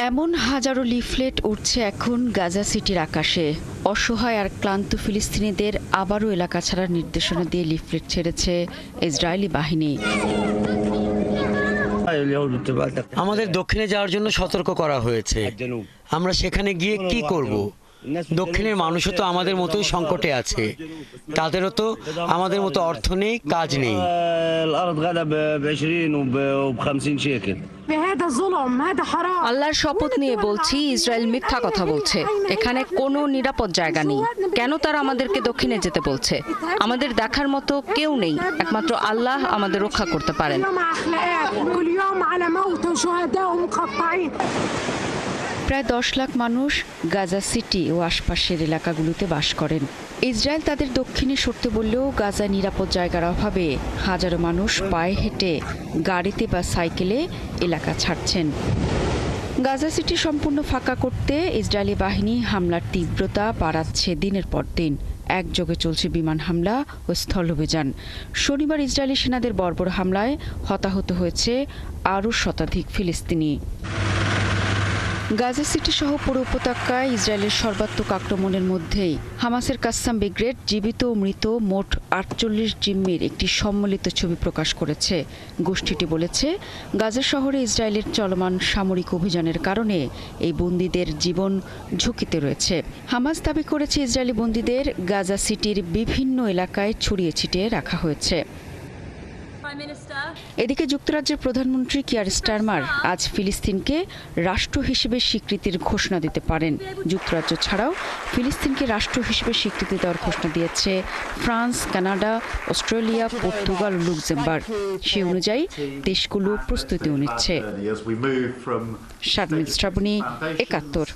এমন হাজারো লিফলেট উঠছে এখন গাজা সিটির আকাশে। অসহায় আর ক্লান্ত ফিলিস্তিনিদের আবারও এলাকা ছাড়ার নির্দেশনা দিয়ে লিফলেট ছেড়েছে ইসরায়েলি বাহিনী। আমাদের দক্ষিণে যাওয়ার জন্য সতর্ক করা হয়েছে। আমরা সেখানে গিয়ে কি করব? দক্ষিণের মানুষও তো আমাদের মতোই সংকটে আছে। তাদেরও তো আমাদের মতো অর্থ নেই, কাজ নেই। আল্লাহর শপথ নিয়ে বলছি, ইসরায়েল মিথ্যা কথা বলছে। এখানে কোনো নিরাপদ জায়গা নেই। কেন তারা আমাদেরকে দক্ষিণে যেতে বলছে? আমাদের দেখার মতো কেউ নেই, একমাত্র আল্লাহ আমাদের রক্ষা করতে পারেন। প্রায় 10 লাখ মানুষ গাজা সিটি ও আশপাশের এলাকাগুলোতে বাস করেন। ইসরায়েল তাদের দক্ষিণে সরতে বললেও গাজা নিরাপদ জায়গার অভাবে হাজারো মানুষ পায়ে হেঁটে, গাড়িতে বা সাইকেলে এলাকা ছাড়ছেন। গাজা সিটি সম্পূর্ণ ফাঁকা করতে ইসরায়েলি বাহিনী হামলার তীব্রতা বাড়াচ্ছে দিনের পর দিন। একযোগে চলছে বিমান হামলা ও স্থলাভিযান। শনিবার ইসরায়েলি সেনাদের বর্বর হামলায় হতাহত হয়েছে আরও শতাধিক ফিলিস্তিনি। গাজা সিটি সহ পুরো উপত্যকায় ইসরায়েলের সর্বাত্মক আক্রমণের মধ্যেই হামাসের কাসসাম ব্রিগেড জীবিত ও মৃত মোট 48 জিম্মির একটি সম্মিলিত ছবি প্রকাশ করেছে। গোষ্ঠীটি বলেছে, গাজা শহরে ইসরায়েলের চলমান সামরিক অভিযানের কারণে এই বন্দীদের জীবন ঝুঁকিতে রয়েছে। হামাস দাবি করেছে, ইসরায়েলি বন্দীদের গাজা সিটির বিভিন্ন এলাকায় ছড়িয়ে ছিটিয়ে রাখা হয়েছে। এদিকে যুক্তরাজ্যের প্রধানমন্ত্রী কিয়ার স্টারমার আজ ফিলিস্তিনকে রাষ্ট্র হিসেবে স্বীকৃতির ঘোষণা দিতে পারেন। যুক্তরাজ্য ছাড়াও ফিলিস্তিনকে রাষ্ট্র হিসেবে স্বীকৃতি দেওয়ার ঘোষণা দিয়েছে ফ্রান্স, কানাডা, অস্ট্রেলিয়া, পর্তুগাল ও লুক্সেমবার্গ। সে অনুযায়ী দেশগুলো প্রস্তুতিও নিচ্ছে। শারমিন শ্রাবণী, ৭১।